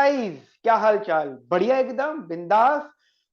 Guys, क्या हाल चाल? बढ़िया, एकदम बिंदास।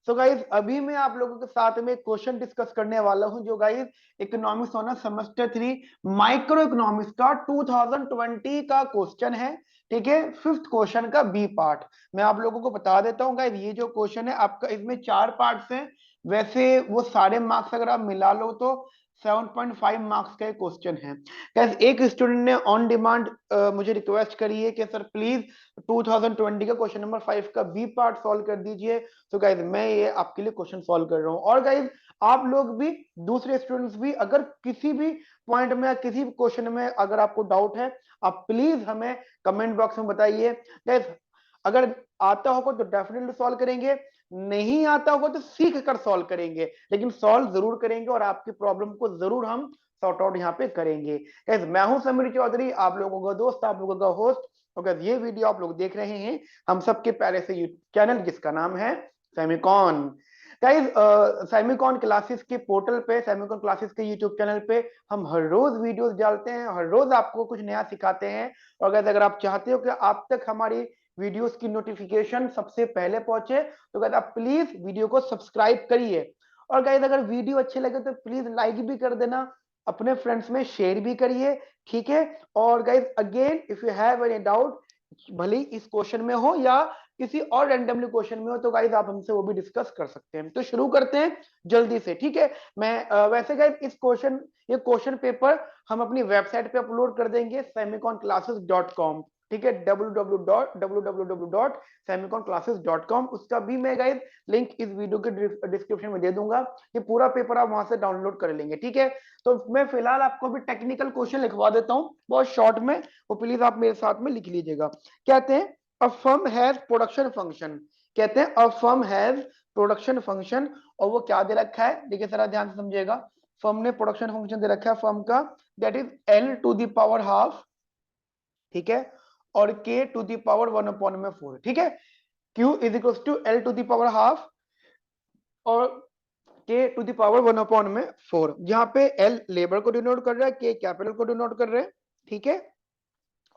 सो गाइस, अभी मैं आप लोगों के साथ में एक क्वेश्चन डिस्कस करने वाला हूं जो guys economics honour semester 3 micro economics का 2020 का क्वेश्चन है। ठीक है, फिफ्थ क्वेश्चन का बी पार्ट। मैं आप लोगों को बता देता हूं गाइस, ये जो क्वेश्चन है आपका, इसमें 4 पार्ट्स हैं। वैसे वो सारे मार्क्स अगर आप मिला लो तो 7.5 मार्क्स का क्वेश्चन है। गाइस, एक स्टूडेंट ने ऑन डिमांड मुझे रिक्वेस्ट करी है कि सर प्लीज 2020 का क्वेश्चन नंबर 5 का बी पार्ट सॉल्व कर दीजिए। तो गाइज मैं ये आपके लिए क्वेश्चन सॉल्व कर रहा हूँ। और गाइज, आप लोग भी, दूसरे स्टूडेंट्स भी, अगर किसी भी पॉइंट में या किसी भी क्वेश्चन में अगर आपको डाउट है, आप प्लीज हमें कमेंट बॉक्स में बताइए। गाइज, अगर आता होगा तो डेफिनेटली सॉल्व करेंगे, नहीं आता होगा तो सीख कर सॉल्व करेंगे, लेकिन सॉल्व जरूर करेंगे और आपकी प्रॉब्लम को जरूर हम सॉर्ट आउट यहाँ पे करेंगे। गाइज, मैं हूं समीर चौधरी, आप लोगों का दोस्त, आप लोगों का होस्ट। अगर ये वीडियो आप लोग देख रहे हैं हम सबके प्यारे से यूट्यूब चैनल जिसका नाम है फेमिकॉन। गाइस, फेमिकॉन क्लासेस के पोर्टल पे, फेमिकॉन क्लासेस के यूट्यूब चैनल पे हम हर रोज वीडियोस डालते हैं, हर रोज आपको कुछ नया सिखाते हैं। और गाइस, अगर आप चाहते हो कि आप तक हमारी वीडियोस की नोटिफिकेशन सबसे पहले पहुंचे तो गाइस आप प्लीज वीडियो को सब्सक्राइब करिए। और गाइस, अगर वीडियो अच्छे लगे तो प्लीज लाइक भी कर देना, अपने फ्रेंड्स में शेयर भी करिए। ठीक है। और guys, again if you have any doubt, भले ही इस क्वेश्चन में हो या किसी और रैंडमली क्वेश्चन में हो, तो गाइज आप हमसे वो भी डिस्कस कर सकते हैं। तो शुरू करते हैं जल्दी से। ठीक है। मैं वैसे गाइज ये क्वेश्चन पेपर हम अपनी वेबसाइट पे अपलोड कर देंगे, semiconclasses.com। ठीक है, www.semiconclasses.com। उसका भी मैं गाइज लिंक इस वीडियो के डिस्क्रिप्शन में दे दूंगा। ये पूरा पेपर आप वहां से डाउनलोड कर लेंगे। ठीक है। तो मैं फिलहाल आपको भी टेक्निकल क्वेश्चन लिखवा देता हूं बहुत शॉर्ट में, वो प्लीज आप मेरे साथ में लिख लीजिएगा। कहते हैं a firm has production function. कहते हैं a firm has production function. और वो क्या दे रखा है, देखिए जरा ध्यान से समझिएगा। फर्म ने प्रोडक्शन फंक्शन दे रखा है फर्म का, that is L to the power half. ठीक है। और के टू द पावर 1/4। ठीक है। Q is equal to L to the power half और के टू द पावर 1/4। जहां पे एल लेबर को डिनोट कर रहा है, के कैपिटल को डिनोट कर रहे हैं। ठीक है।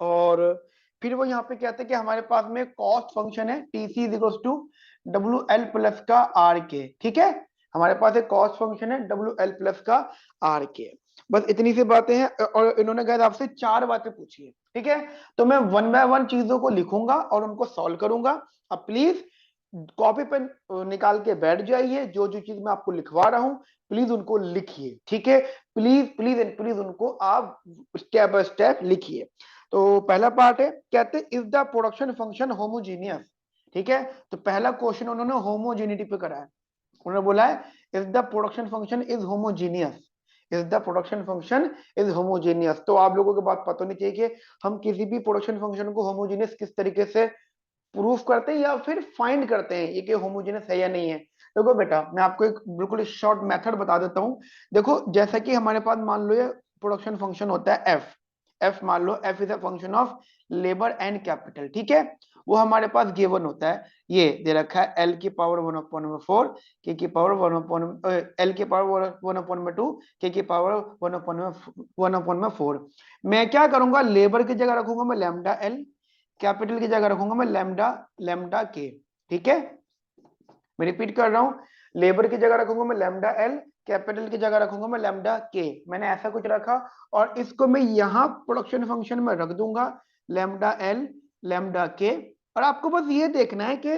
और फिर वो यहाँ पे कहते हैं कि हमारे पास में कॉस्ट फंक्शन है, TC is equal to W L plus का आर के। ठीक है। हमारे पास एक कॉस्ट फंक्शन है डब्ल्यू एल प्लस का आर के। बस इतनी सी बातें हैं। और इन्होंने कहा आपसे 4 बातें पूछी है। ठीक है। तो मैं वन बाय वन चीजों को लिखूंगा और उनको सॉल्व करूंगा। अब प्लीज कॉपी पेन निकाल के बैठ जाइए, जो जो चीज मैं आपको लिखवा रहा हूं प्लीज उनको लिखिए। ठीक है। प्लीज प्लीज एंड प्लीज उनको आप स्टेप बाय स्टेप लिखिए। तो पहला पार्ट है, कहते हैं is the production function homogeneous. ठीक है। तो पहला क्वेश्चन उन्होंने होमोजेनिटी पे करा है। उन्होंने बोला है is the production function is homogeneous. Is the production function is homogeneous. तो आप लोगों को बात पता होनी चाहिए कि हम किसी भी प्रोडक्शन फंक्शन को होमोजीनियस किस तरीके से प्रूफ करते हैं या फिर फाइंड करते हैं, ये कि होमोजेनस है या नहीं है। देखो बेटा, मैं आपको एक बिल्कुल शॉर्ट मेथड बता देता हूं। देखो, जैसा कि हमारे पास मान लो ये प्रोडक्शन फंक्शन होता है एफ। एफ मान लो, F is a function of labour and capital. ठीक है। वो हमारे पास गिवन होता है, ये दे रखा है एल की पावर 1/4, के की पावर 1/, एल की पावर 1/2, के की पावर 1/4। मैं क्या करूंगा, लेबर की जगह रखूंगा मैं लैम्डा एल, कैपिटल की जगह रखूंगा मैं लैम्डा लैम्डा के। ठीक है। मैं रिपीट कर रहा हूं, लेबर की जगह रखूंगा मैं लैम्डा एल, कैपिटल की जगह रखूंगा मैं लैम्डा के। मैंने ऐसा कुछ रखा और इसको मैं यहां प्रोडक्शन फंक्शन में रख दूंगा, लैम्डा एल लैम्डा के। और आपको बस ये देखना है कि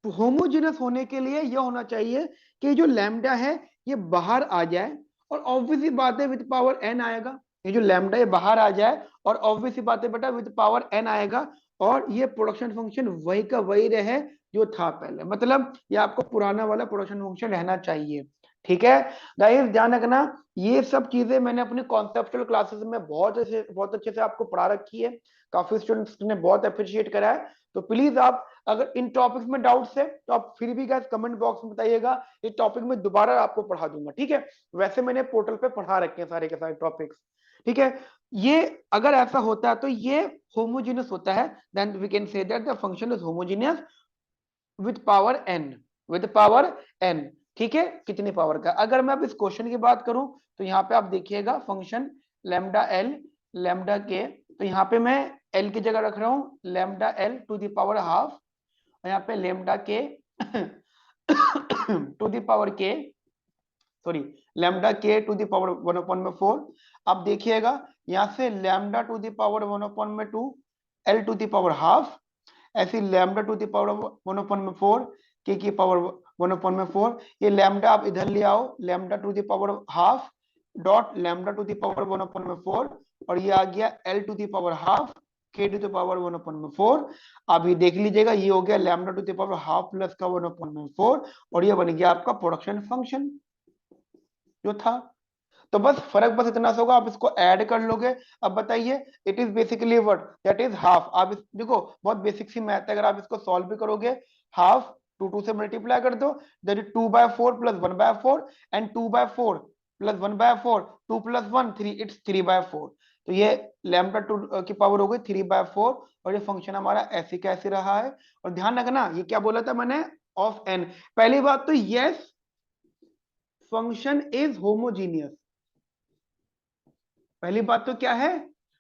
होमोजेनस होने के लिए यह होना चाहिए कि जो लैम्डा है ये बाहर आ जाए, और ऑब्वियसली बात है विद पावर एन आएगा। ये जो लैम्डा ये बाहर आ जाए और ऑब्वियसली बात है बेटा विद पावर एन आएगा, और ये प्रोडक्शन फंक्शन वही का वही रहे जो था पहले। मतलब ये आपको पुराना वाला प्रोडक्शन फंक्शन रहना चाहिए। ठीक है। गाइस, ध्यान रखना, ये सब चीजें मैंने अपनी कॉन्सेप्चुअल क्लासेस में बहुत अच्छे से आपको पढ़ा रखी है। काफी स्टूडेंट्स ने बहुत अप्रिशिएट करा है। तो प्लीज आप अगर इन टॉपिक्स में डाउट्स है तो आप फिर भी गाइस कमेंट बॉक्स में बताइएगा, ये टॉपिक में दोबारा आपको पढ़ा दूंगा। ठीक है। वैसे मैंने पोर्टल पे पढ़ा रखे हैं सारे के सारे टॉपिक्स। ठीक है। ये अगर ऐसा होता है तो ये होमोजेनियस होता है, then we can say that the function is homogeneous with power N, with power N. ठीक है। कितनी पावर का, अगर मैं अब इस क्वेश्चन की बात करूं तो यहाँ पे आप देखिएगा फंक्शन लैम्डा एल लैम्डा के। तो यहाँ पे मैं एल की जगह रख रहा हूं lambda L to the power half, यहाँ पे लेमडा के टू द पावर के, सॉरी, लैम्डा के टू द पावर 1/4। अब देखिएगा यहाँ से lambda two the power 1/2 L to the power half, ऐसी लैम्डा टू द पावर 1/4 के की पावर 1/4। ये लैम्डा आप इधर ले आओ, lambda two the power half dot lambda two the power 1/4, और ये आ गया L to the power half K to the power 1/4। अभी देख लीजिएगा ये हो गया lambda two the power half plus का 1/4, और ये बन गया आपका प्रोडक्शन फंक्शन जो था। तो बस फर्क बस इतना सा होगा, आप इसको ऐड कर लोगे। अब बताइए, it is basically what, that is half. आप देखो बहुत बेसिक सी मैथ है, अगर आप इसको सॉल्व भी करोगे, हाफ टू से मल्टीप्लाई कर दो, that is 2/4 plus 1/4, and 2/4 plus 1/4, 2 plus 1 3, it's 3/4। तो ये लैम्डा टू की पावर हो गई 3/4, और ये फंक्शन हमारा ऐसे कैसे रहा है। और ध्यान रखना ये क्या बोला था मैंने, ऑफ एन। पहली बात तो यस, फंक्शन इज होमोजीनियस। पहली बात तो क्या है,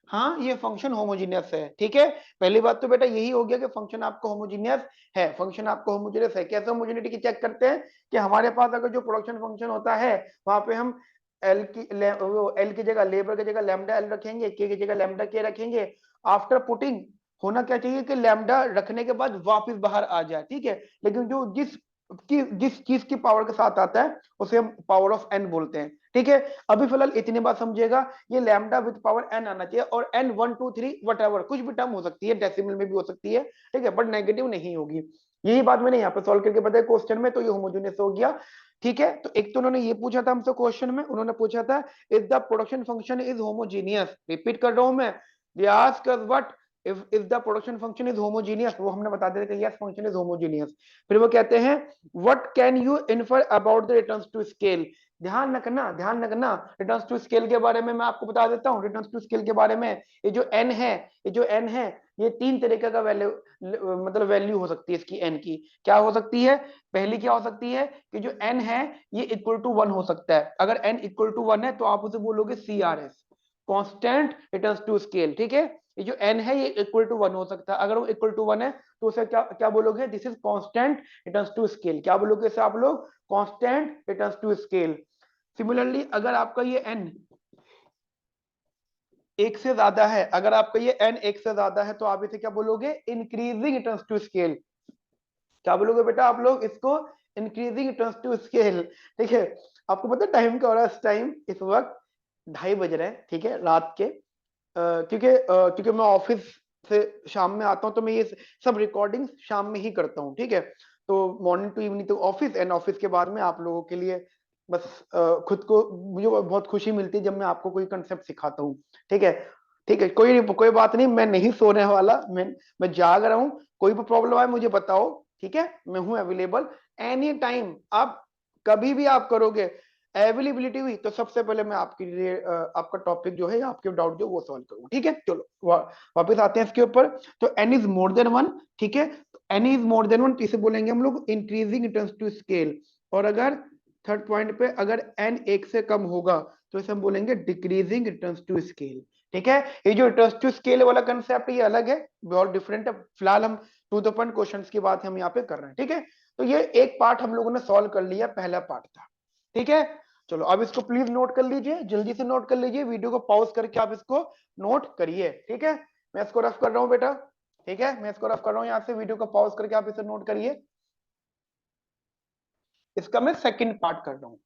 हाँ ये फंक्शन होमोजीनियस है, ठीक है। पहली बात तो बेटा यही हो गया कि फंक्शन आपको होमोजीनियस है, फंक्शन आपको होमोजीनियस है। कैसे होमोजीनिटी की चेक करते हैं, कि हमारे पास अगर जो प्रोडक्शन फंक्शन होता है वहां पे हम एल की जगह, लेबर की जगह लैम्डा एल रखेंगे, के की जगह लैम्डा के रखेंगे। आफ्टर पुटिंग होना क्या चाहिए कि लैम्डा रखने के बाद वापस बाहर आ जाए, ठीक है। लेकिन जो जिस चीज की पावर के साथ आता है उसे हम पावर ऑफ एन बोलते हैं, ठीक है। अभी फिलहाल इतनी बात समझिएगा, ये लैम्डा विद पावर एन आना चाहिए, और एन 1 2 3 वट एवर कुछ भी टर्म हो सकती है, डेसिमल में भी हो सकती है, ठीक है, बट नेगेटिव नहीं होगी। यही बात मैंने यहाँ पे सॉल्व करके बताया क्वेश्चन में, तो ये होमोजेनियस हो गया, ठीक है। तो एक तो उन्होंने ये पूछा था हमसे क्वेश्चन में, उन्होंने पूछा था if the production function is homogeneous, repeat कर रहा हूं मैं, they ask us what if the production function is homogeneous, वो हमने बता दिया कि yes function is homogeneous। फिर वो कहते हैं what can you infer about the returns to scale। ध्यान रखना, ध्यान रखना, रिटर्न्स टू स्केल के बारे में मैं आपको बता देता हूँ। रिटर्न्स टू स्केल के बारे में, ये जो n है, ये जो n है, ये तीन तरीके का वैल्यू, मतलब वैल्यू हो सकती है इसकी n की। क्या हो सकती है, पहली क्या हो सकती है कि जो n है ये इक्वल टू 1 हो सकता है। अगर n इक्वल टू 1 है तो आप उसे बोलोगे CRS, constant returns to scale, ठीक है। ये जो n है ये इक्वल टू 1 हो सकता है। अगर वो इक्वल टू 1 है तो उसे क्या क्या बोलोगे, this is constant returns to scale. क्या बोलोगे इसे आप लोग, constant returns to scale. Similarly अगर आपका ये n एक से ज्यादा है, अगर आपका ये n एक से ज्यादा है तो आप इसे क्या बोलोगे, इंक्रीजिंग रिटर्न्स टू स्केल। क्या बोलोगे बेटा आप लोग इसको, इंक्रीजिंग रिटर्न्स टू स्केल, ठीक है। आपको पता टाइम क्या हो रहा है, इस टाइम इस वक्त 2:30 बज रहे हैं, ठीक है, रात के। क्योंकि मैं ऑफिस से शाम में आता हूँ, तो मैं ये सब रिकॉर्डिंग शाम में ही करता हूँ, ठीक है। तो मॉर्निंग टू इवनिंग तो ऑफिस, एंड ऑफिस के बाद में आप लोगों के लिए बस खुद को, मुझे बहुत खुशी मिलती है जब मैं आपको कोई कंसेप्ट सिखाता हूँ, ठीक है। ठीक है, कोई बात नहीं, मैं नहीं सोने वाला, मैं जाग रहा हूँ। कोई भी प्रॉब्लम आए मुझे बताओ, ठीक है, मैं हूँ अवेलेबल एनी टाइम। आप कभी भी आप करोगे, अवेलेबिलिटी हुई तो सबसे पहले मैं आपके लिए आपका टॉपिक जो है, आपके डाउट जो वो सॉल्व करूँ, ठीक है। चलो वापस आते हैं इसके ऊपर। तो n इज मोर देन 1, ठीक है, n इज मोर देन 1 इसे बोलेंगे हम लोग इंक्रीजिंग रिटर्न्स टू स्केल। और अगर थर्ड पॉइंट पे अगर n एक से कम होगा तो इसे हम बोलेंगे डिक्रीजिंग रिटर्न्स टू स्केल, ठीक है। ये जो रिटर्न्स टू स्केल वाला कंसेप्ट ये अलग है, बहुत डिफरेंट है। फिलहाल हम टू द पॉइंट क्वेश्चंस की बात हम यहाँ पे कर रहे हैं, ठीक है। तो ये एक पार्ट हम लोगों ने सॉल्व कर लिया, पहला पार्ट था, ठीक है। चलो अब इसको प्लीज नोट कर लीजिए, जल्दी से नोट कर लीजिए, वीडियो को पॉज करके आप इसको नोट करिए, ठीक है। मैं इसको रफ कर रहा हूँ बेटा, ठीक है, मैं इसको रफ कर रहा हूँ यहाँ से, वीडियो को पॉज करके आप इसे नोट करिए। इसका मैं सेकंड पार्ट कर रहा हूँ।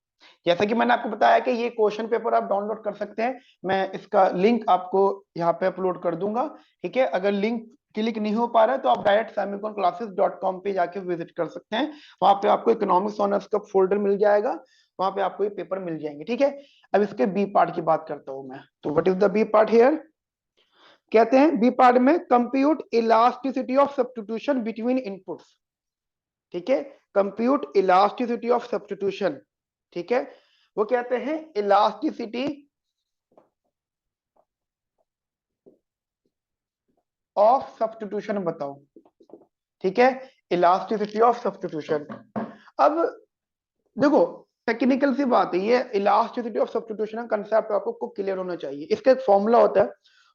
जैसा कि मैंने आपको बताया कि ये क्वेश्चन पेपर आप डाउनलोड कर सकते हैं, मैं इसका लिंक आपको यहाँ पे अपलोड कर दूंगा, ठीक है। अगर लिंक क्लिक नहीं हो पा रहा है तो आप डायरेक्ट semiconClasses.com पे जाके विजिट कर सकते हैं। वहां पे आपको इकोनॉमिक्स ऑनर्स का फोल्डर मिल जाएगा, वहां पे आपको ये पेपर मिल जाएंगे, ठीक है। अब इसके बी पार्ट की बात करता हूं मैं। तो what is the B part here, कहते हैं बी पार्ट में compute elasticity of substitution between inputs, ठीक है। कंप्यूट इलास्टिसिटी ऑफ सब्स्टिट्यूशन, ठीक है। वो कहते हैं इलास्टिसिटी ऑफ सब्स्टिट्यूशन बताओ, ठीक है, इलास्टिसिटी ऑफ सब्स्टिट्यूशन। अब देखो टेक्निकल सी बात है, ये इलास्टिसिटी ऑफ सब्स्टिट्यूशन का कंसेप्ट आपको क्लियर होना चाहिए। इसका एक फॉर्मूला होता है,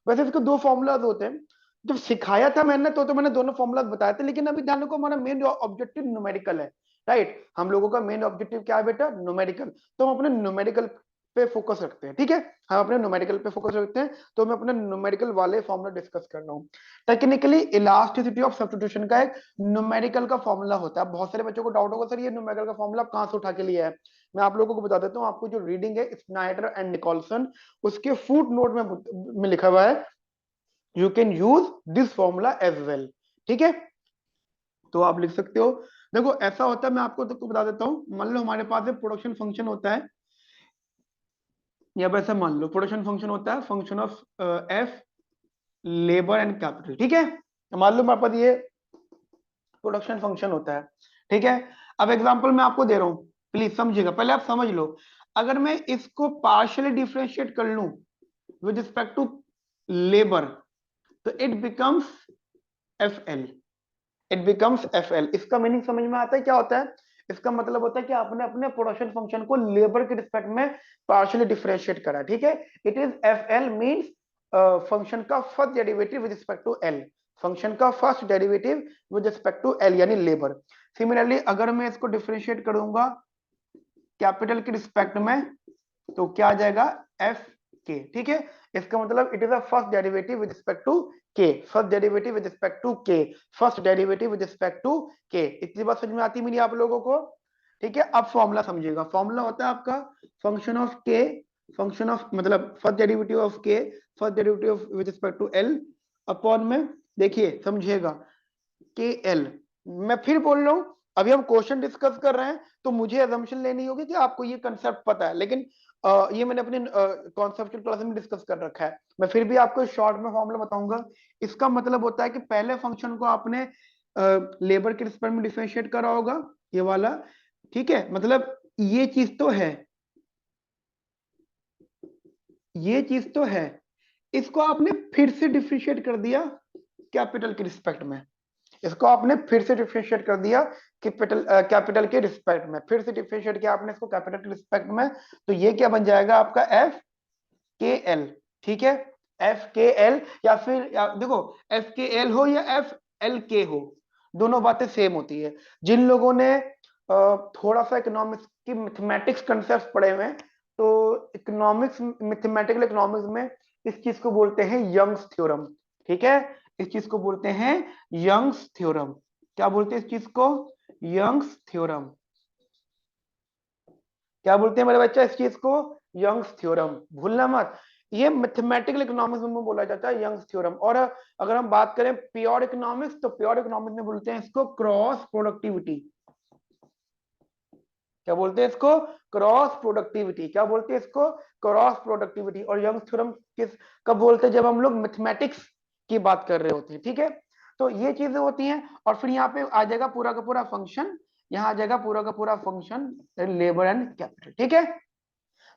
वैसे इसके दो फॉर्मूलाज होते हैं। जब सिखाया था मैंने तो मैंने दोनों फॉर्मूला बताए थे, लेकिन अभी ध्यान रखो हमारा मेन ऑब्जेक्टिव न्यूमेरिकल है, राइट। हम लोगों का मेन ऑब्जेक्टिव क्या है बेटा, न्यूमेरिकल। तो हम अपने न्यूमेरिकल पे फोकस रखते हैं, ठीक है। हम अपने न्यूमेरिकल पे फोकस रखते हैं, तो मैं अपने न्यूमेरिकल वाले फॉर्मूला डिस्कस कर रहा हूँ। टेक्निकली इलास्टिसिटी ऑफ सब्स्टिट्यूशन का एक न्यूमेरिकल का फॉर्मूला होता है। बहुत सारे बच्चों को डाउट होगा, सर ये न्यूमेरिकल का फॉर्मूला कहाँ से उठा के लिया है। मैं आप लोगों को बता देता हूँ, आपको जो रीडिंग है स्नाइडर एंड निकोलसन, उसके फुट नोट में लिखा हुआ है, you can use this formula as well, ठीक है। तो आप लिख सकते हो। देखो ऐसा होता है, मैं आपको तो बता देता हूं, मान लो हमारे पास एक प्रोडक्शन फंक्शन होता है, या वैसे मान लो प्रोडक्शन फंक्शन होता है function of F labour and capital, ठीक है। मान लो हमारे पास ये प्रोडक्शन फंक्शन होता है, ठीक है। अब एग्जांपल मैं आपको दे रहा हूं, प्लीज समझिएगा, पहले आप समझ लो। अगर मैं इसको पार्शियली डिफरेंशिएट कर लूं विद रिस्पेक्ट टू लेबर, तो it becomes F L, it becomes F L. इसका मीनिंग समझ में आता है क्या होता है। इसका मतलब होता है कि आपने अपने प्रोडक्शन फंक्शन को लेबर के रिस्पेक्ट में पार्शियली डिफरेंशिएट करा, ठीक है। It is F L means function का first derivative with respect to L, function का first derivative with respect to L यानी लेबर। सिमिलरली अगर मैं इसको डिफरेंशिएट करूंगा कैपिटल के रिस्पेक्ट में, तो क्या आ जाएगा एफ के, ठीक है। इसका मतलब it is a first derivative with respect to K, first derivative with respect to K, first derivative with respect to K. इतनी बात समझ में आती मेरी आप लोगों को, ठीक है। अब फॉर्मूला समझिएगा, फॉर्मूला होता है आपका function of K, function of मतलब first derivative of K, first derivative with respect to L upon में, देखिए समझिएगा, के एल। मैं फिर बोल रहा हूं, अभी हम क्वेश्चन डिस्कस कर रहे हैं, तो मुझे अजम्पशन लेनी होगी कि आपको ये कंसेप्ट पता है, लेकिन ये मैंने अपने कॉन्सेप्चुअल क्लास में डिस्कस कर रखा है। मैं फिर भी आपको शॉर्ट में फॉर्मूला बताऊंगा। इसका मतलब होता है कि पहले फंक्शन को आपने लेबर के रिस्पेक्ट में डिफरेंशिएट करा होगा, ये वाला, ठीक है। मतलब ये चीज तो है, ये चीज तो है, इसको आपने फिर से डिफरेंशिएट कर दिया कैपिटल के रिस्पेक्ट में, इसको आपने फिर से डिफरेंशिएट कर दिया कैपिटल के रिस्पेक्ट में, फिर से डिफरेंशिएट किया आपने इसको कैपिटल के रिस्पेक्ट में, तो ये क्या बन जाएगा आपका एफ के एल, ठीक है। एफ के एल, या फिर देखो एफ के एल हो या एफ एल के हो, दोनों बातें सेम होती है। जिन लोगों ने थोड़ा सा इकोनॉमिक्स की मैथमेटिक्स कंसेप्ट पढ़े हुए हैं, तो इकोनॉमिक्स, मैथमेटिकल इकोनॉमिक्स में इस चीज को बोलते हैं यंग्स थ्योरम, ठीक है। इस चीज को बोलते हैं यंग्स थ्योरम। क्या बोलते हैं इस चीज को, यंग्स थ्योरम। क्या बोलते हैं मेरे बच्चा इस चीज को, यंग्स थ्योरम, भूलना मत। ये मैथमेटिकल इकोनॉमिक्स में बोला जाता है यंग्स थ्योरम। और अगर हम बात करें प्योर इकोनॉमिक्स, तो प्योर इकोनॉमिक्स में बोलते हैं इसको क्रॉस प्रोडक्टिविटी। क्या बोलते हैं इसको, क्रॉस प्रोडक्टिविटी। क्या बोलते हैं इसको, क्रॉस प्रोडक्टिविटी। और यंग थ्योरम किस कब बोलते हैं, जब हम लोग मैथमेटिक्स की बात कर रहे होते हैं, ठीक है। तो ये चीजें होती हैं। और फिर यहाँ पे आ जाएगा पूरा का पूरा फंक्शन, यहाँ आ जाएगा पूरा का पूरा फंक्शन लेबर एंड कैपिटल, ठीक है।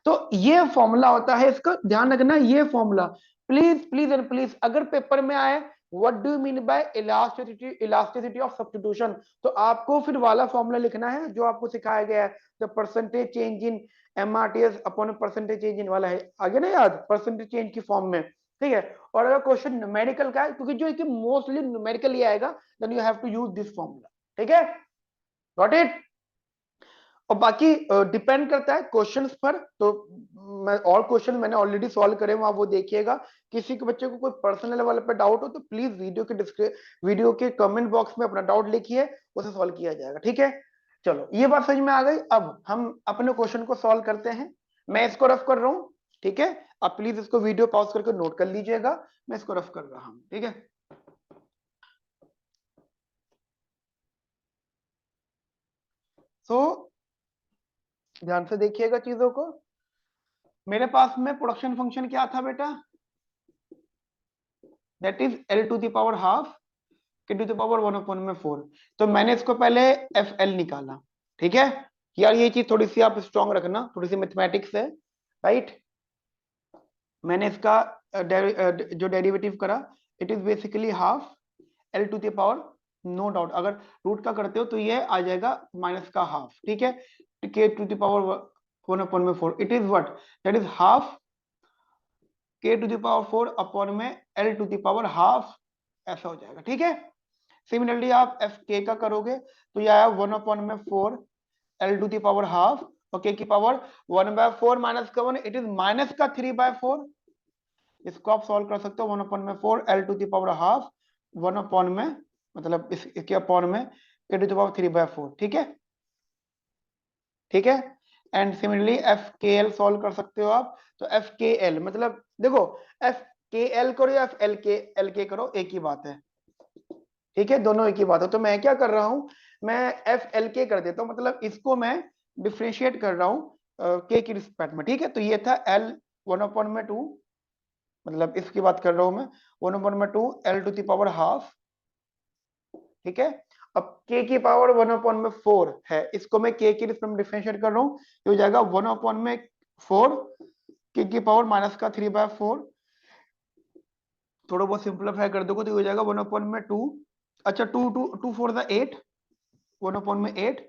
तो ये फॉर्मूला होता है, इसका ध्यान रखना, ये formula please please and please अगर पेपर में आए what do you mean by elasticity, elasticity of substitution, तो आपको फिर वाला फॉर्मूला लिखना है जो आपको सिखाया गया है, the percentage change in MRTS upon percentage change in वाला है, आगे ना याद, परसेंटेज चेंज की फॉर्म में, ठीक है। और अगर क्वेश्चन न्यूमेरिकल का है, क्योंकि जो कि मोस्टली न्यूमेरिकल ही आएगा, then you have to use this formula, ठीक है। Got it. और बाकी डिपेंड करता है क्वेश्चंस पर। तो मैं और क्वेश्चन मैंने ऑलरेडी सॉल्व करे हुए, आप वो देखिएगा। किसी के बच्चे को कोई पर्सनल लेवल पे डाउट हो, तो प्लीज वीडियो के कमेंट बॉक्स में अपना डाउट लिखिए, उसे सॉल्व किया जाएगा, ठीक है। चलो ये बात समझ में आ गई। अब हम अपने क्वेश्चन को सॉल्व करते हैं। मैं इसको रफ कर रहा हूँ, ठीक है। आप प्लीज इसको वीडियो पॉज करके नोट कर लीजिएगा, मैं इसको रफ कर रहा हूँ, ठीक है। सो ध्यान से देखिएगा चीजों को। मेरे पास में प्रोडक्शन फंक्शन क्या था बेटा, that is L to the power half K to the power 1/4। तो मैंने इसको पहले एफ एल निकाला, ठीक है। यार ये चीज थोड़ी सी आप स्ट्रॉन्ग रखना, थोड़ी सी मैथमेटिक्स है, राइट। मैंने इसका जो डेरिवेटिव करा, it is basically half L to the power, no doubt अगर रूट का करते हो तो ये आ जाएगा माइनस का हाफ, ठीक है। K to the power 1/4, it is what, that is half K to the power 4 upon में L to the power half ऐसा हो जाएगा, ठीक है। सिमिलरली आप एफ के का करोगे तो ये आया 1/4 L⁻½ और के की पावर 1/4 माइनस का 1, इट इज माइनस का 3/4। इसको आप सॉल्व कर सकते हो 1/4 L⁻½ 1 में मतलब इसके अपॉन में k⁻³ ठीक है, ठीक है। एंड सिमिलरली एफ के एल सॉल्व कर सकते हो आप, तो एफ के एल मतलब देखो एफ के एल करो या एल के करो एक ही बात है, ठीक है, दोनों एक ही बात है। तो मैं क्या कर रहा हूं, मैं एफ एल के कर देता हूं, मतलब इसको मैं डिफ्रेंशिएट कर रहा हूं के की रिस्पेक्ट में, ठीक है। तो ये था एल 1/2, मतलब इसकी बात कर रहा हूं मैं 1/2 L⁻², ठीक है। अब k की पावर 1/4 है, इसको मैं k की रिस्पेक्ट में डिफरेंशिएट कर रहा हूं, ये हो जाएगा 1/4 k की पावर माइनस का 3/4। थोड़ा बहुत सिंपलीफाई कर दोगे तो ये हो जाएगा 1/2, अच्छा 2 4 1/8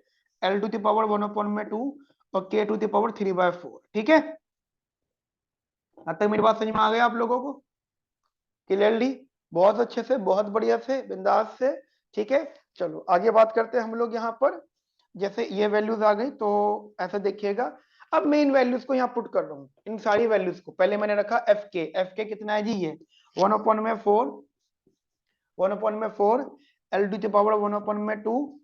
L⁻² और k⁻³ ठीक है। अब तक मेरी बात समझ में आ गया आप लोगों को क्लियरली? बहुत अच्छे से, बहुत बढ़िया से, बिंदास से, ठीक है। चलो आगे बात करते हैं हम लोग यहाँ पर। जैसे ये वैल्यूज आ गई तो ऐसा देखिएगा, अब मैं इन वैल्यूज को यहाँ पुट कर रहा हूँ, इन सारी वैल्यूज को। पहले मैंने रखा एफ के कितना है जी, ये 1/4 L⁻²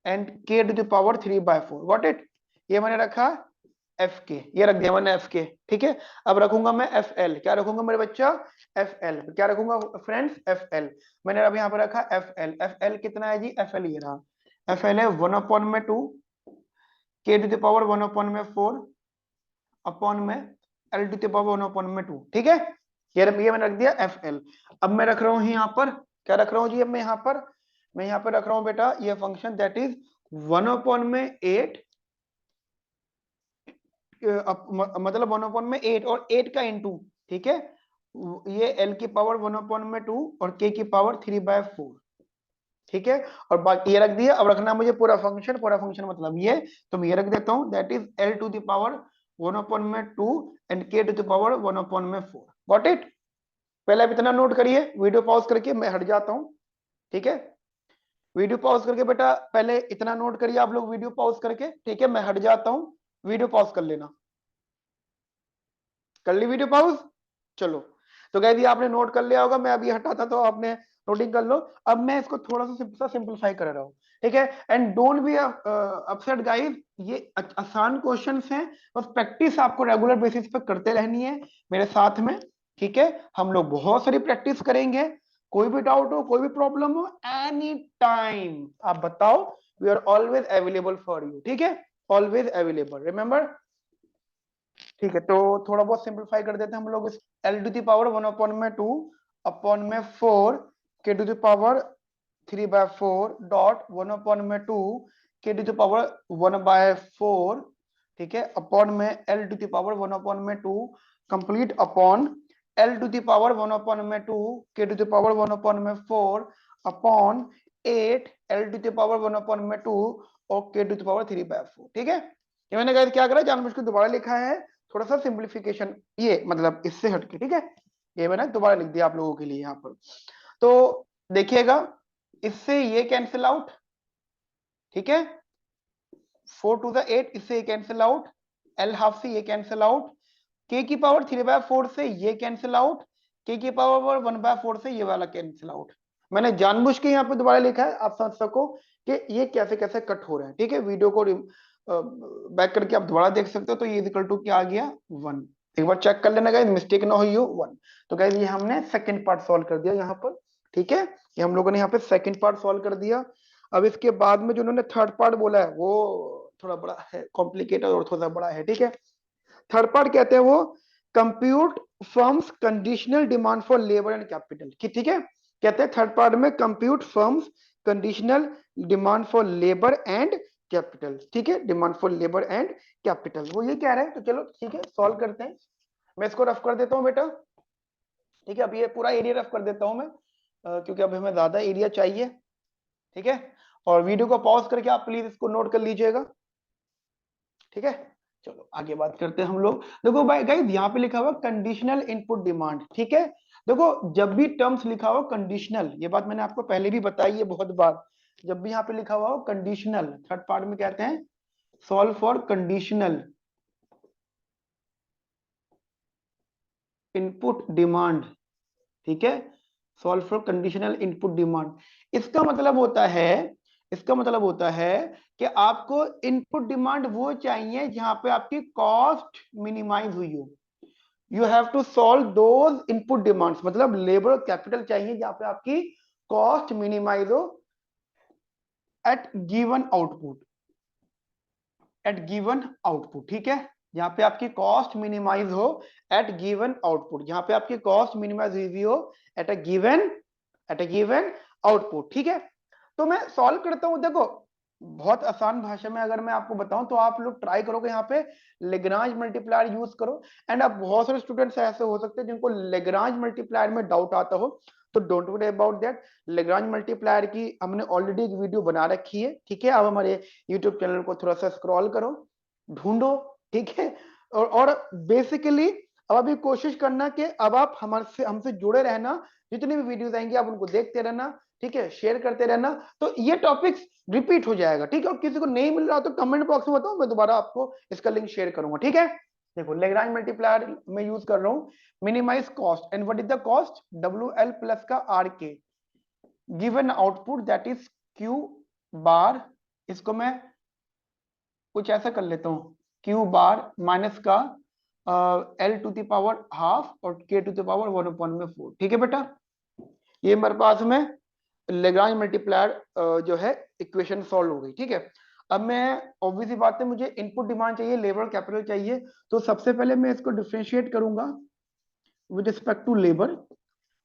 and k⁻³ what it, ये मैंने रखा एफ के, ये रख दिया मैंने एफ के, ठीक है। अब रखूंगा मैं एफ एल, क्या रखूंगा मेरे बच्चा, एफ एल, क्या रखूंगा फ्रेंड्स, एफ एल। मैंने अब यहाँ पर रखा एफ एल कितना है जी, एफ एल ये रहा, एफ एल है 1/2 k⁻⁻4 अपॉन में L⁻², ठीक है। ये मैंने रख दिया एफ एल। अब मैं रख रहा हूँ यहाँ पर, क्या रख रहा हूँ जी, अब मैं यहाँ पर रख रहा हूँ बेटा ये फंक्शन दैट इज 1/8 मतलब 1/8 और 8 का इंटू, ठीक है, ये L की पावर 1/2 और K की पावर 3/4, ठीक है। और बाकी ये रख दिया, अब रखना मुझे पूरा फंक्शन मतलब ये, तो मैं ये रख देता हूं that is L⁻1/2 and k⁻1/4 got it. पहले आप इतना नोट करिए, वीडियो पॉज करके मैं हट जाता हूं, ठीक है। वीडियो पॉज करके बेटा पहले इतना नोट करिए आप लोग, वीडियो पॉज करके, ठीक है, मैं हट जाता हूं, वीडियो पॉज कर लेना, कर ली वीडियो पॉज। चलो, तो गाइस ये आपने नोट कर लिया होगा, मैं अभी हटाता तो आपने नोटिंग कर लो। अब मैं इसको थोड़ा सा सिंपलीफाई कर रहा हूँ, ठीक है। And don't be upset guys, ये आसान क्वेश्चंस हैं, बस प्रैक्टिस आपको रेगुलर बेसिस पे करते रहनी है मेरे साथ में, ठीक है। हम लोग बहुत सारी प्रैक्टिस करेंगे, कोई भी डाउट हो, कोई भी प्रॉब्लम हो, एनी टाइम आप बताओ, we are always available for you, ठीक है, ऑलवेज अवेलेबल, रिमेंबर, ठीक है। तो थोड़ा बहुत सिंपलीफाई कर देते हैं हम लोग, L⁻1/2 अपॉन में 4 k⁻³ डॉट 1/2 k⁻1/4, ठीक है, अपॉन में L⁻1/2 complete upon L⁻1/2 k⁻1/4 upon 8 L⁻1/2 और k⁻3/4, ठीक है। ये मैंने गाइस क्या करा, जानबूझ के दोबारा लिखा है, थोड़ा सा सिंपलीफिकेशन, ये मतलब इससे हटके, ठीक है, ये मैंने दोबारा लिख दिया आप लोगों के लिए यहाँ पर। तो देखिएगा, इससे ये कैंसिल आउट, ठीक है, 4 to the 8 इससे ये कैंसिल आउट, L⁻² से ये कैंसिल आउट, k की पावर 3/4 से ये कैंसिल आउट, k की पावर 1/4 से ये वाला कैंसिल आउट। मैंने जानबूझ के यहाँ पे दोबारा लिखा है, आप समझ सको कि ये कैसे कैसे कट हो रहे हैं, ठीक है। वीडियो को बैक करके आप दोबारा देख सकते हो, तो ये इक्वल टू क्या आ गया 1, एक बार चेक कर लेना गाइस, मिस्टेक ना हुई हो 1। तो गाइस ये हमने सेकंड पार्ट सॉल्व कर दिया यहाँ पर, ठीक है, ये हम लोगों ने यहाँ पे सेकंड पार्ट सॉल्व कर दिया। अब इसके बाद में जो उन्होंने थर्ड पार्ट बोला है वो थोड़ा बड़ा है, कॉम्प्लिकेटेड और थोड़ा बड़ा है, ठीक है। थर्ड पार्ट कहते हैं वो compute firms conditional demand for labour and capital, ठीक है, कहते हैं थर्ड पार्ट में compute firms conditional demand for labour and capital, ठीक है, demand for labour and capital, वो ये कह रहे हैं। तो चलो ठीक है, सॉल्व करते हैं, मैं इसको रफ कर देता हूं बेटा, ठीक है। अब ये पूरा एरिया रफ कर देता हूं मैं, क्योंकि अब हमें ज्यादा एरिया चाहिए, ठीक है। और वीडियो को पॉज करके आप प्लीज इसको नोट कर लीजिएगा, ठीक है। चलो आगे बात करते हैं हम लोग। देखो भाई गाइस यहाँ पे लिखा हुआ कंडीशनल इनपुट डिमांड, ठीक है। देखो जब भी टर्म्स लिखा हो कंडीशनल, ये बात मैंने आपको पहले भी बताई है बहुत बार, जब भी यहाँ पे लिखा हुआ हो कंडीशनल, थर्ड पार्ट में कहते हैं solve for conditional input demand, ठीक है, solve for conditional input demand. इसका मतलब होता है, इसका मतलब होता है कि आपको इनपुट डिमांड वो चाहिए जहां पे आपकी कॉस्ट मिनिमाइज हुई हो। You have to solve those input demands, मतलब लेबर और कैपिटल चाहिए जहां पे आपकी कॉस्ट मिनिमाइज हो at given output, at given output, ठीक है, यहाँ पे आपकी कॉस्ट मिनिमाइज हो एट गिवन आउटपुट, यहाँ पे आपकी कॉस्ट मिनिमाइज हुई हो at a given, at a given output, ठीक है। तो मैं सॉल्व करता हूं, देखो बहुत आसान भाषा में अगर मैं आपको बताऊं तो आप लोग ट्राई करोगे यहाँ पे लेग्रांज मल्टीप्लायर यूज करो। एंड अब बहुत सारे स्टूडेंट्स ऐसे हो सकते हैं जिनको लेग्रांज मल्टीप्लायर में डाउट आता हो, तो don't worry about that. Lagrange multiplier की हमने ऑलरेडी एक वीडियो बना रखी है, ठीक है। अब हमारे यूट्यूब चैनल को थोड़ा सा स्क्रॉल करो, ढूंढो, ठीक है। और बेसिकली अब अभी कोशिश करना कि अब आप हमारे हमसे जुड़े रहना, जितनी भी वीडियोस आएंगी आप उनको देखते रहना, ठीक है, शेयर करते रहना, तो ये टॉपिक्स रिपीट हो जाएगा, ठीक है। और किसी को नहीं मिल रहा तो कमेंट बॉक्स में बताओ, मैं दोबारा आपको इसका लिंक शेयर करूंगा, ठीक है। देखो लेग्रांज मल्टीप्लायर में यूज कर रहा हूं, minimize cost, and what is the cost, W L plus का R K, given output that is Q bar, इसको मैं कुछ ऐसा कर लेता हूँ, क्यू बार माइनस का L to the power half और के टू द पावर 1/4, ठीक है बेटा। ये मेरे पास में लेग्रांज मल्टीप्लायर जो है इक्वेशन सॉल्व हो गई, ठीक है। अब मैं ऑब्वियसली बात है, मुझे इनपुट डिमांड चाहिए, लेबर कैपिटल चाहिए, तो सबसे पहले मैं इसको डिफरेंशिएट करूंगा with respect to labour.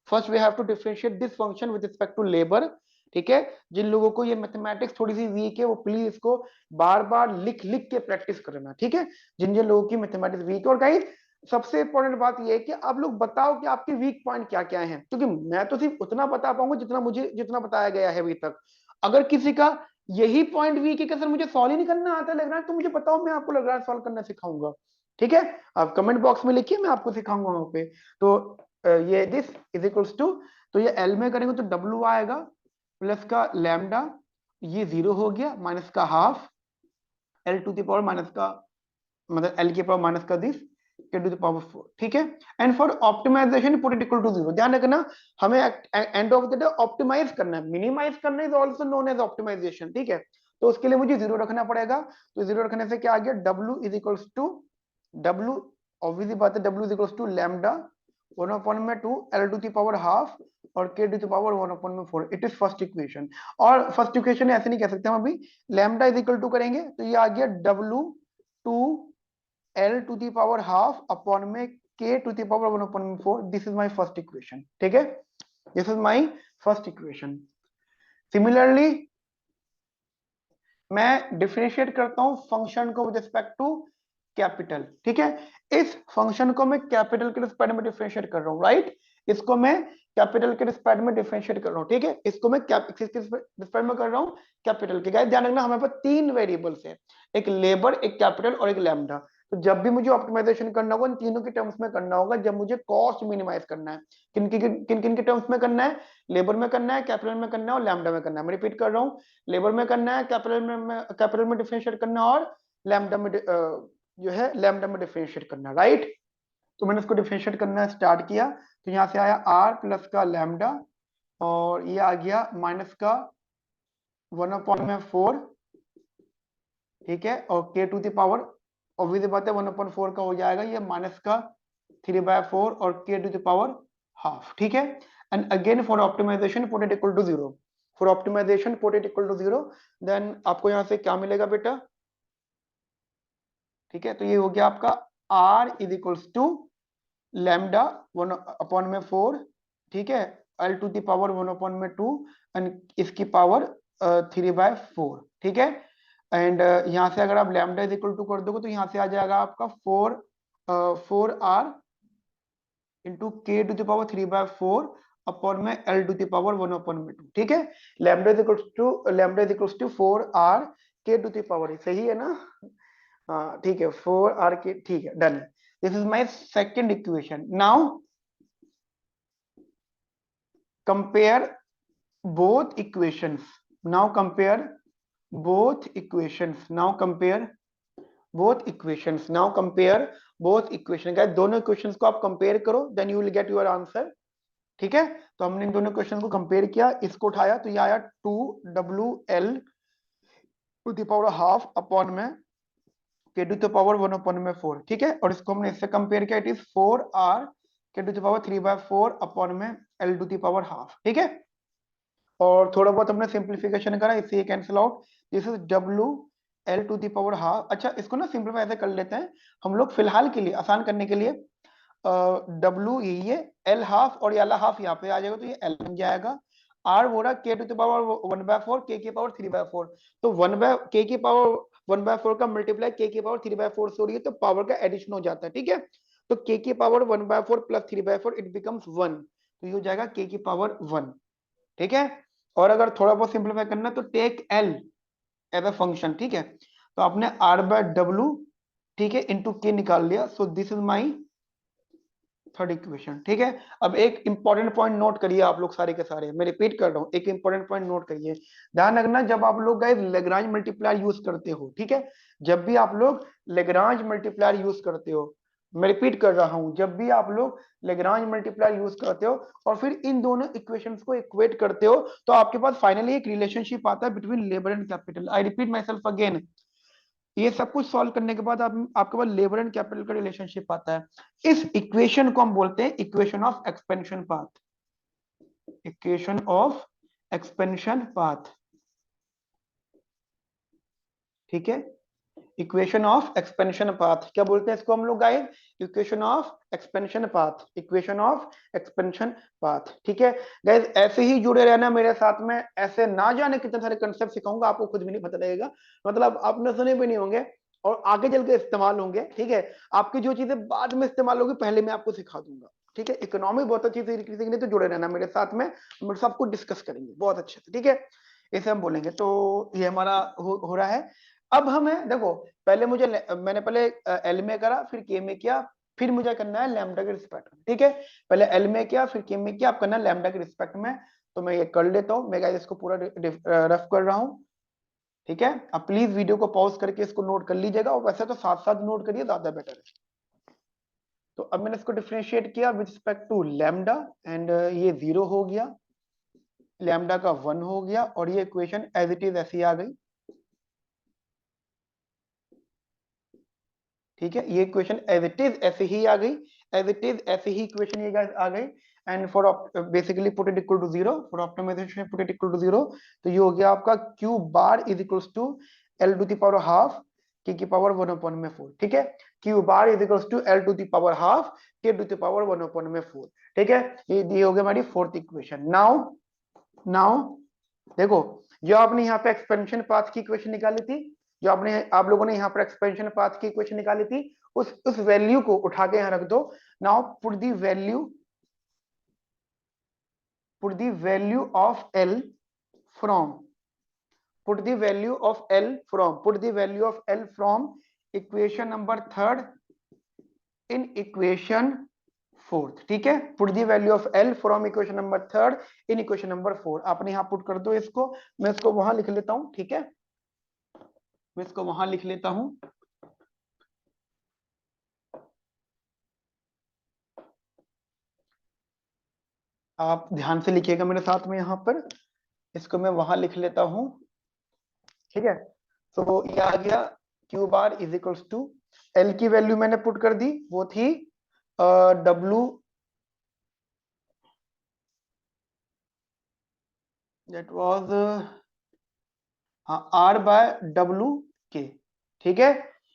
First we have to differentiate this function with respect to labour, ठीक है। जिन लोगों को ये मैथमेटिक्स थोड़ी सी वीक है वो प्लीज इसको बार बार लिख लिख के प्रैक्टिस करना, ठीक है, जिन जिन लोगों की मैथमेटिक्स वीक है। और गाइस सबसे इंपॉर्टेंट बात ये है कि आप लोग बताओ कि आपके वीक पॉइंट क्या क्या हैं, क्योंकि मैं तो सिर्फ उतना बता पाऊंगा जितना मुझे जितना बताया गया है अभी तक। अगर किसी का यही पॉइंट वीक है कि सर मुझे सॉल्व ही नहीं करना आता लैग्रांज, तो मुझे बताओ, मैं आपको लैग्रांज सॉल्व करना सिखाऊंगा, ठीक है। आप कमेंट बॉक्स में लिखिए, मैं आपको सिखाऊंगा वहां पे। तो ये दिस इज इक्वल्स टू, तो ये एल में करेंगे तो डब्ल्यू आएगा प्लस का लैम्डा, ये जीरो हो गया, माइनस का half L to the power minus का, मतलब एल के पावर माइनस का this K to the power 4, ठीक है। And for optimization put it equal to zero, ध्यान रखना हमें end of the day optimize करना है, मिनिमाइज करना is also known as optimization, ठीक है। तो उसके लिए मुझे जीरो रखना पड़ेगा, तो जीरो रखने से क्या आ गया, W is equals to, W obviously बात है, W is equals to lambda 1/2 L to the power half और K to the power 1/4, it is first equation. और फर्स्ट इक्वेशन ऐसे नहीं कह सकते हम अभी, लैम्डा इज इक्वल टू करेंगे तो ये आ गया W to L to the power half upon में K to the power 1/4, this is my first equation, ठीक है, this is my first equation. Similarly मैं डिफरेंशिएट करता हूं फंक्शन को विद रिस्पेक्ट टू कैपिटल, ठीक है। इस फंक्शन को मैं कैपिटल के रिस्पेक्ट में डिफरेंशिएट कर रहा हूं, राइट, इसको मैं कैपिटल के रिस्पेक्ट में डिफरेंशिएट कर रहा हूं, ठीक है। इसको मैं किसके रिस्पेक्ट में कर रहा हूं, कैपिटल के। गाइस ध्यान रखना हमारे पास तीन वेरिएबल्स है, एक लेबर, एक कैपिटल और एक लैम्डा। तो जब भी मुझे ऑप्टिमाइजेशन करना होगा इन तीनों के टर्म्स में करना होगा, जब मुझे कॉस्ट मिनिमाइज करना है, किन किन के टर्म्स में करना है, लेबर में करना है, कैपिटल में करना है और लैम्डा में करना है। मैं रिपीट कर रहा हूं, लेबर में करना है, कैपिटल में डिफरेंशिएट करना है और लैम्डा में जो है लैम्डा में डिफरेंशिएट करना, राइट। तो मैंने इसको डिफरेंशिएट करना स्टार्ट किया, तो यहाँ से आया आर प्लस का लैम्डा और ये आ गया माइनस का 1/4, ठीक है, और K to the power obviously बात है 1/4 का हो जाएगा ये माइनस का 3/4 और K to the power half, ठीक है। And again for optimization put it equal to zero, for optimization put it equal to zero, then आपको यहाँ से क्या मिलेगा बेटा, ठीक है। तो ये हो गया आपका R is equals to lambda 1/4, ठीक है, L to the power 1/2 and इसकी पावर 3/4, ठीक है। एंड यहाँ से अगर आप लैम्डा इज इक्वल टू कर दोगे तो यहाँ से आ जाएगा आपका 4r इंटू के टू द पावर 3/4 अपॉन में एल टू द पावर 1/2, ठीक है। Lambda is equals to 4r के टू द पावर, सही है ना, हाँ ठीक है, 4r के, ठीक है, done. This is my second equation. Now compare both equations. Now compare both equations. Now compare both equations. Now compare both equations. guys दोनों इक्वेशंस को आप कंपेयर करो, then you will get your answer. ठीक है, तो हमने इन दोनों question को कंपेयर किया, इसको उठाया तो ये आया 2WL to the power half upon में k to the power 1 upon में 4. ठीक है, और इसको हमने इससे कंपेयर किया, it is 4R k to the power 3/4 upon में L to the power half. ठीक है, और थोड़ा बहुत हमने सिंप्लीफिकेशन करा, इससे ये cancel out. This is WL to the power half. अच्छा, इसको ना सिंप्लीफाई ऐसे कर लेते हैं हम लोग फिलहाल के लिए, आसान करने के लिए. W ये L हाफ और ये हाफ यहाँ पे आ जाएगा, तो ये L बन जाएगा. R हो रहा k to the power 1/4 k की पावर 3/4. तो k की पावर 1/4 का मल्टीप्लाई k की पावर 3/4 से हो रही है, तो पावर का एडिशन हो जाता है. ठीक है, तो k की पावर 1/4 प्लस 3/4 इट बिकम्स 1, तो ये हो जाएगा k की पावर 1. ठीक है, और अगर थोड़ा बहुत सिंप्लीफाई करना तो take L as a function. ठीक है, तो आपने R/W, ठीक है, इंटू k निकाल लिया. So this is my third equation. ठीक है, अब एक इंपॉर्टेंट पॉइंट नोट करिए आप लोग सारे के सारे, मैं रिपीट कर रहा हूं, एक इंपॉर्टेंट पॉइंट नोट करिए. ध्यान रखना जब आप लोग गाइस लेग्रांज मल्टीप्लायर यूज करते हो, ठीक है, जब भी आप लोग लेग्रांज मल्टीप्लायर यूज करते हो, मैं रिपीट कर रहा हूं, जब भी आप लोग लेग्रांज मल्टीप्लायर यूज करते हो और फिर इन दोनों इक्वेशंस को इक्वेट करते हो, तो आपके पास फाइनली एक रिलेशनशिप आता है between labour and capital. I repeat my self again, ये सब कुछ सॉल्व करने के बाद आपके पास लेबर एंड कैपिटल का रिलेशनशिप आता है. इस इक्वेशन को हम बोलते हैं equation of expansion path. Equation of expansion path. ठीक है, इक्वेशन ऑफ एक्सपेंशन पाथ क्या बोलते हैं इसको हम लोग guys? Equation of expansion path. Equation of expansion path. ठीक है गाइस, ऐसे ही जुड़े रहना मेरे साथ में, ऐसे ना जाने कितने सारे कंसेप्ट सिखाऊंगा, आपको खुद भी नहीं पता लगेगा, मतलब आपने सुने भी नहीं होंगे और आगे चल के इस्तेमाल होंगे. ठीक है, आपकी जो चीजें बाद में इस्तेमाल होगी पहले मैं आपको सिखा दूंगा. ठीक है, इकोनॉमिक बहुत अच्छी सीखनी, तो जुड़े रहना मेरे साथ में, हम सब कुछ डिस्कस करेंगे बहुत अच्छे से. ठीक है, इसे हम बोलेंगे. तो ये हमारा हो रहा है. अब हमें देखो, पहले मैंने पहले एल में करा, फिर के में किया, फिर मुझे करना है लैम्डा के रिस्पेक्ट में. ठीक है, पहले एल में किया, फिर के में किया, अब करना है लैम्डा के रिस्पेक्ट में. तो मैं ये कर लेता हूँ, मैं इसको पूरा रफ कर रहा हूँ. ठीक है, अब प्लीज वीडियो को पॉज करके इसको नोट कर लीजिएगा, और वैसे तो साथ साथ नोट करिए, ज्यादा बेटर है. तो अब मैंने इसको डिफरेंशिएट किया with respect to lambda, and ये 0 हो गया, लैम्डा का 1 हो गया, और ये इक्वेशन एज इट इज ऐसी आ गई. ठीक है, ये इक्वेशन एज इट इज ऐसे ही आ गई, एज इट इज ऐसे ही इक्वेशन ये गाइस आ गई. And for basically put it equal to 0, for optimization put it equal to 0. तो ये हो गया आपका q bar is equals to L to the power half k की पावर 1 अपॉन में 4. ठीक है, q bar is equals to L to the power half k to the power 1 upon में 4. ठीक है, ये हो गया हमारी फोर्थ इक्वेशन. नाउ देखो, जो आपने यहाँ पे एक्सपेंशन पाथ की इक्वेशन निकाली थी, जो आप लोगों ने यहाँ पर एक्सपेंशन पाथ की इक्वेशन निकाली थी, उस वैल्यू को उठा के यहाँ रख दो. Now put the value of L from put the value of L from equation number third in equation fourth. ठीक है, put the value of L from equation number third in equation number 4. आपने यहाँ put कर दो इसको, मैं इसको वहां लिख लेता हूं. ठीक है, मैं इसको वहां लिख लेता हूं. आप ध्यान से लिखिएगा मेरे साथ में, यहाँ पर इसको मैं वहां लिख लेता हूं. ठीक है, तो ये आ गया q bar is equals to L की वैल्यू मैंने पुट कर दी, वो थी W, दैट वाज R/W के. ठीक है,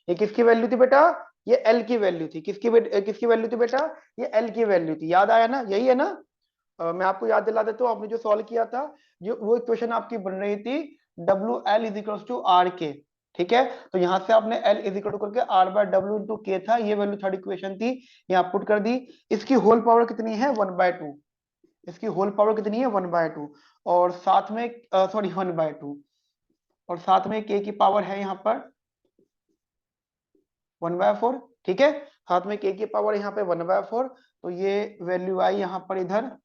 ये किसकी वैल्यू थी बेटा? ये L की वैल्यू थी. किसकी वैल्यू थी बेटा? ये L की वैल्यू थी. याद आया ना, यही है ना? मैं आपको याद दिला देता हूँ, आपने जो सॉल्व किया था, जो वो इक्वेशन आपकी बन रही थी WL is equal to R K. ठीक है, तो यहाँ से आपने L इज इक्वल टू करके R/W इंटू के था, ये वैल्यू थर्ड इक्वेशन थी, यहाँ पुट कर दी. इसकी होल पावर कितनी है? 1/2. इसकी होल पावर कितनी है? 1/2. और साथ में सॉरी 1/2, और साथ में k की पावर है यहाँ पर 1/4. ठीक है, साथ में k की पावर यहाँ पे 1/4, तो ये वैल्यू आई यहाँ पर इधर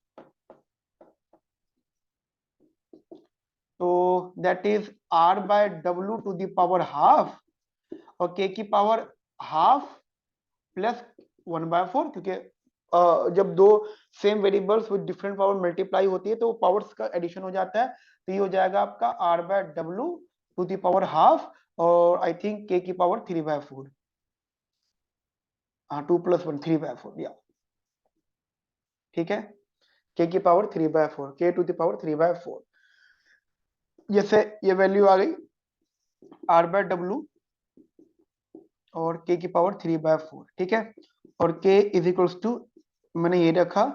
तो that is r by w to the power half और k की पावर हाफ प्लस 1/4, क्योंकि जब दो same variables with different power multiply होती है तो पावर्स का एडिशन हो जाता है। तो ये हो जाएगा आपका r by w to the power half और आई थिंक k की पावर 3/4। हाँ 2 + 1 3/4 या ठीक है, k की power 3/4, k to the power 3/4। जैसे ये वैल्यू आ गई r बाय w और k की पावर 3/4, ठीक है। और k इज इक्वल्स टू मैंने ये रखा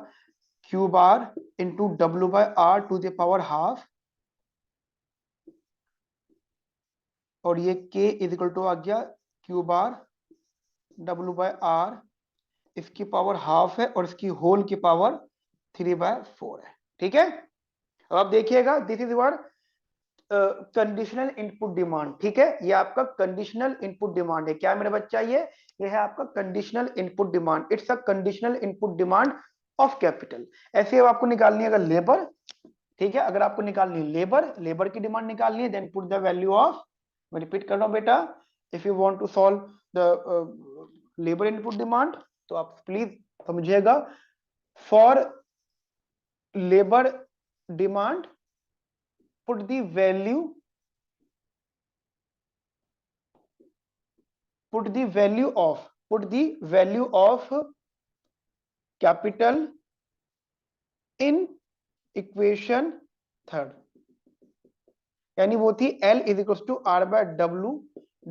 q bar into W by R to the power half और ये k इज इक्वल टू आ गया q bar W by R, इसकी पावर हाफ है और इसकी होल की पावर 3/4 है, ठीक है। अब आप देखिएगा this is your conditional input demand, ठीक है। ये आपका कंडीशनल इनपुट डिमांड है। क्या मेरा बच्चा, ये है आपका conditional input demand. It's a conditional input demand of capital. ऐसे अब आपको निकालनी है अगर लेबर, ठीक है, अगर आपको निकालनी है लेबर की डिमांड निकालनी है, then put the value of, मैं रिपीट कर रहा हूं बेटा, if you want to solve the labour input demand तो आप प्लीज समझिएगा, for labour demand put the value put the value of capital in equation third, यानी वो थी L is equal to R by W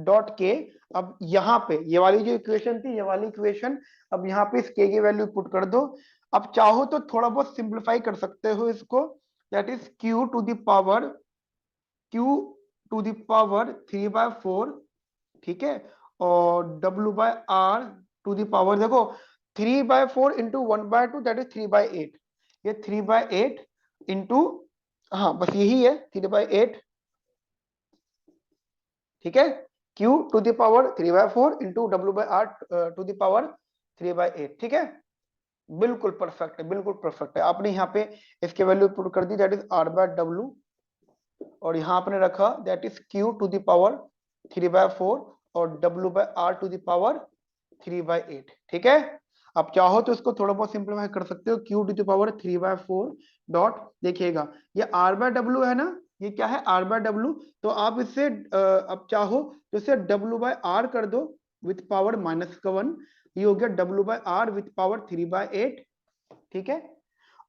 dot K. अब यहाँ पे ये वाली जो इक्वेशन थी, ये वाली इक्वेशन, अब यहाँ पे इस K की वैल्यू पुट कर दो। अब चाहो तो थोड़ा बहुत सिंप्लीफाई कर सकते हो इसको, that is Q to the power 3/4, ठीक है, और W by R to the power, देखो 3/4 इंटू 1/2 दैट इज 3/8, ये 3/8 इंटू, हाँ बस यही है 3/8, ठीक है, Q to the power 3/4 into W by R to the power 3/8, ठीक है। बिल्कुल परफेक्ट है, बिल्कुल परफेक्ट है। आपने यहाँ पे इसके वैल्यू पुट कर दी, that is R by W, और यहाँ आपने रखा that is Q to the power 3/4 और W by R to the power 3/8, ठीक है। आप चाहो तो इसको थोड़ा बहुत सिंप्लीफाई कर सकते हो, Q to the power 3/4 dot, देखिएगा ये R बाय W है ना, ये क्या है R बाय W, तो आप इससे अब चाहो तो इसे W बाय आर कर दो विथ पावर -1, ये हो गया W by R with power 3/8, ठीक है।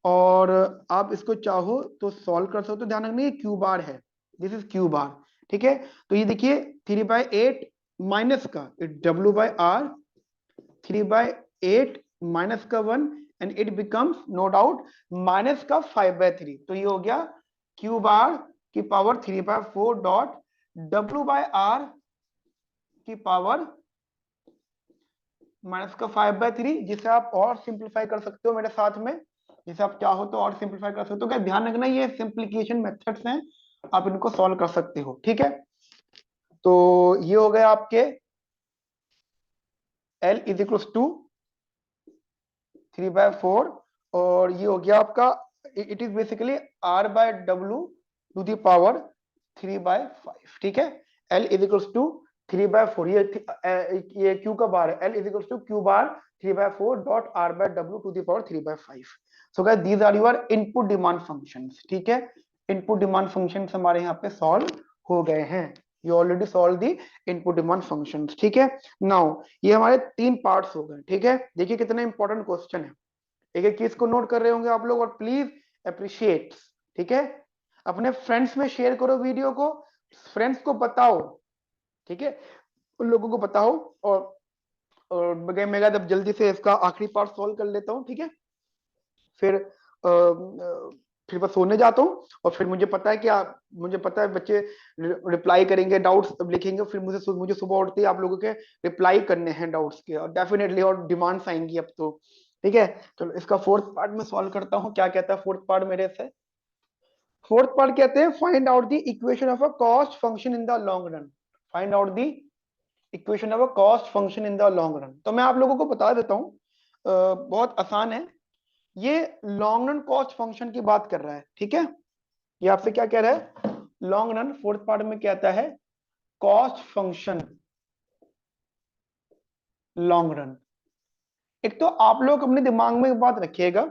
और आप इसको चाहो तो सॉल्व कर सकते हो, ध्यान रखना ये क्यू बार है, दिस इज क्यू बार, ठीक है। तो ये देखिए 3/8 माइनस का W बाय आर, 3/8 माइनस का 1 and it becomes no doubt minus का 5/3, तो ये हो गया क्यू बार की power 3/4 dot W by R की पावर माइनस का 5/3, जिसे आप और सिंप्लीफाई कर सकते हो मेरे साथ में, जिसे आप चाहो तो और सिंप्लीफाई कर सकते हो। क्या ध्यान रखना ये सिंप्लीकेशन मेथड्स हैं, आप इनको सॉल्व कर सकते हो, ठीक है। तो ये हो गया आपके L इज इक्वल टू 3/4 और ये हो गया आपका, it is basically R by W to the power 3/5, ठीक है। L इज इक्वल टू 3/4, ये Q का बार है, L is equal to Q bar 3/4 dot R by W to the power 3/5। So guys these are your input demand functions, ठीक है। Input demand functions हमारे यहाँ पे सॉल्व हो गए हैं, you already solve the input demand functions, ठीक है। नाउ ये हमारे 3 पार्ट्स हो गए, ठीक है। देखिए कितना इंपॉर्टेंट क्वेश्चन है, एक एक चीज को नोट कर रहे होंगे आप लोग, और प्लीज अप्रिशिएट, ठीक है। अपने फ्रेंड्स में शेयर करो वीडियो को, फ्रेंड्स को बताओ, ठीक है, उन लोगों को बताओ। और मैं जल्दी से इसका आखिरी पार्ट सॉल्व कर लेता हूँ, ठीक है। फिर फिर बस सोने जाता हूँ, और फिर मुझे पता है कि मुझे पता है बच्चे रिप्लाई करेंगे, डाउट्स लिखेंगे, फिर मुझे सुबह उठते ही आप लोगों के रिप्लाई करने हैं डाउट्स के, और डेफिनेटली और डिमांड्स आएंगी अब तो, ठीक है। तो इसका फोर्थ पार्ट में सॉल्व करता हूँ, क्या कहता है फोर्थ पार्ट मेरे से। फोर्थ पार्ट कहते हैं find out the equation of a cost function in the long run, find out the equation of a cost function in the long run. तो मैं आप लोगों को बता देता हूँ, बहुत आसान है, ये लॉन्ग रन कॉस्ट फंक्शन की बात कर रहा है, ठीक है। ये आपसे क्या कह रहा है, लॉन्ग रन, फोर्थ पार्ट में क्या आता है, कॉस्ट फंक्शन लॉन्ग रन। एक तो आप लोग अपने दिमाग में एक बात रखिएगा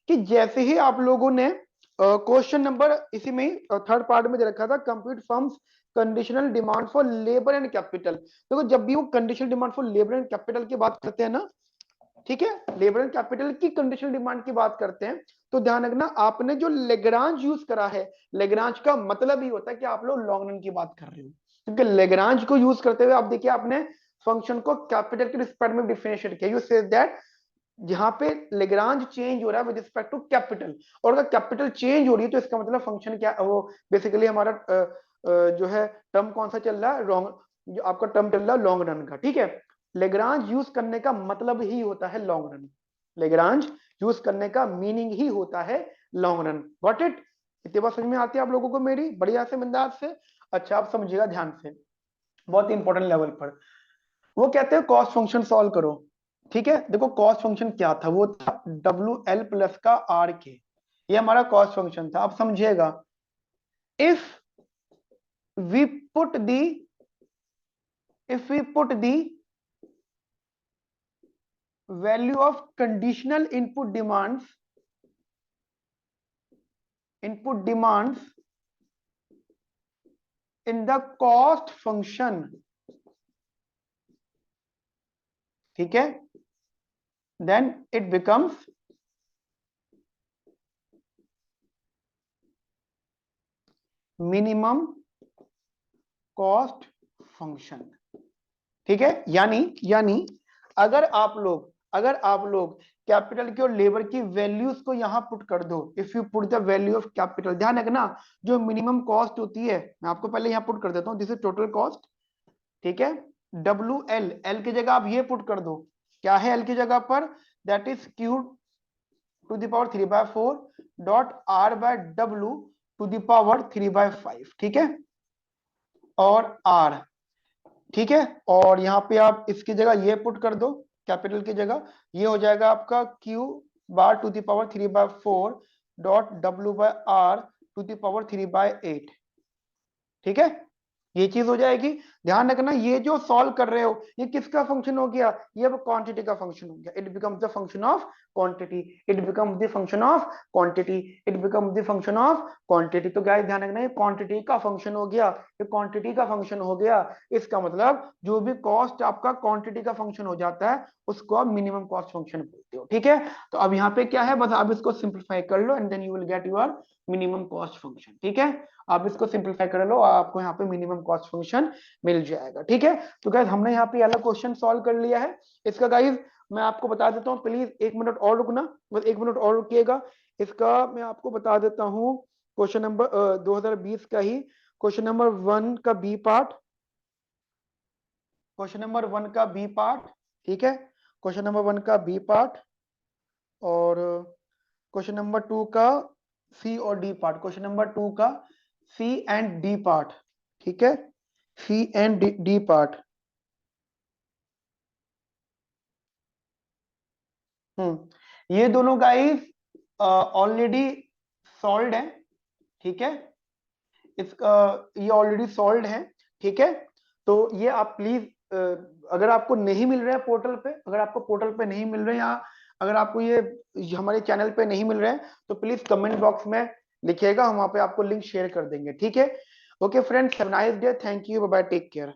कि जैसे ही आप लोगों ने क्वेश्चन नंबर इसी में थर्ड पार्ट में दे रखा था, compute firms conditional demand for labour and capital. देखो जब भी वो conditional demand for labour and capital की बात करते हैं ना, ठीक है, लेबर एंड कैपिटल की कंडीशनल डिमांड की बात करते हैं, तो ध्यान रखना आपने जो लेग्रांज यूज करा है, लेग्रांज का मतलब ही होता है कि आप लोग लॉन्ग रन की बात कर रहे हो, क्योंकि लेग्रांज को यूज करते हुए आप देखिए आपने फंक्शन को कैपिटल के रिस्पेक्ट में डिफरेंशिएट किया। यू से दैट यहाँ पे लेग्रांज चेंज हो रहा है विद रिस्पेक्ट टू कैपिटल, और अगर कैपिटल चेंज हो रही है तो इसका मतलब फंक्शन क्या, वो बेसिकली हमारा जो है टर्म कौन सा चल रहा है, लॉन्ग, जो आपका टर्म चल रहा है लॉन्ग रन का, ठीक है। लेग्रांज यूज करने का मतलब ही होता है लॉन्ग रन, लेग्रांज यूज करने का मीनिंग ही होता है लॉन्ग रन। Got it? इतनी बात समझ में आती है आप लोगों को मेरी, बढ़िया से मिंदाज से। अच्छा आप समझिएगा ध्यान से, बहुत इंपॉर्टेंट लेवल पर। वो कहते हैं कॉस्ट फंक्शन सॉल्व करो, ठीक है। देखो कॉस्ट फंक्शन क्या था, वो था डब्ल्यू एल प्लस का आर के, ये हमारा कॉस्ट फंक्शन था। अब समझिएगा, if we put the if we put the value of conditional input demands in the cost function, ठीक है, then it becomes minimum cost function, ठीक है। यानी यानी अगर आप लोग कैपिटल की और लेबर की वैल्यूज को यहां पुट कर दो, if you put the value of capital, ध्यान रखना जो मिनिमम कॉस्ट होती है, मैं आपको पहले यहां पुट कर देता हूं, दिस इज टोटल कॉस्ट, ठीक है। डब्ल्यू एल, एल की जगह आप ये पुट कर दो, क्या है एल की जगह पर, that is Q to the power 3/4 dot R by W to the power 3/5, ठीक है, और आर, ठीक है। और यहाँ पे आप इसकी जगह ये पुट कर दो, कैपिटल की जगह ये हो जाएगा आपका Q bar to the power 3/4 dot W by R to the power 3/8, ठीक है, ये चीज हो जाएगी। ध्यान रखना ये जो सॉल्व कर रहे हो ये किसका फंक्शन हो गया, ये अब क्वांटिटी का फंक्शन हो गया, it becomes the function of quantity, it becomes the function of quantity, it becomes the function of quantity. तो गाइस ध्यान रखना ये क्वांटिटी का फंक्शन हो गया, ये क्वांटिटी का फंक्शन हो गया। इसका मतलब जो भी कॉस्ट आपका क्वांटिटी का फंक्शन हो जाता है उसको आप मिनिमम कॉस्ट फंक्शन बोलते हो, ठीक है। तो अब यहाँ पे क्या है, बस आप इसको सिंप्लीफाई कर लो and then you will get your minimum cost function, ठीक है। आप इसको सिंप्लीफाई कर लो, आपको यहाँ पे मिनिमम कॉस्ट फंक्शन मिल जाएगा, ठीक है। तो गाइस हमने यहाँ पे वाला क्वेश्चन सॉल्व कर लिया है। इसका गाइस मैं आपको बता देता हूँ, प्लीज 1 मिनट और रुकना, बस 1 मिनट और रुकिएगा। इसका मैं आपको बता देता हूँ क्वेश्चन नंबर 2020 का ही क्वेश्चन नंबर 1 का बी पार्ट, क्वेश्चन नंबर 1 का बी पार्ट, ठीक है, क्वेश्चन नंबर 1 का बी पार्ट, और क्वेश्चन नंबर 2 का सी और डी पार्ट, क्वेश्चन नंबर 2 का सी एंड डी पार्ट, ठीक है, सी एंड डी पार्ट। ये दोनों गाइस ऑलरेडी सॉल्व है, ठीक है, इसका ये ऑलरेडी सॉल्व है, ठीक है। तो ये आप प्लीज अगर आपको नहीं मिल रहा है पोर्टल पे, अगर आपको पोर्टल पे नहीं मिल रहे हैं, या अगर आपको ये हमारे चैनल पे नहीं मिल रहे हैं, तो प्लीज कमेंट बॉक्स में लिखिएगा, हम वहां पे आपको लिंक शेयर कर देंगे, ठीक है। Okay friends, have a nice day, thank you, bye bye, take care.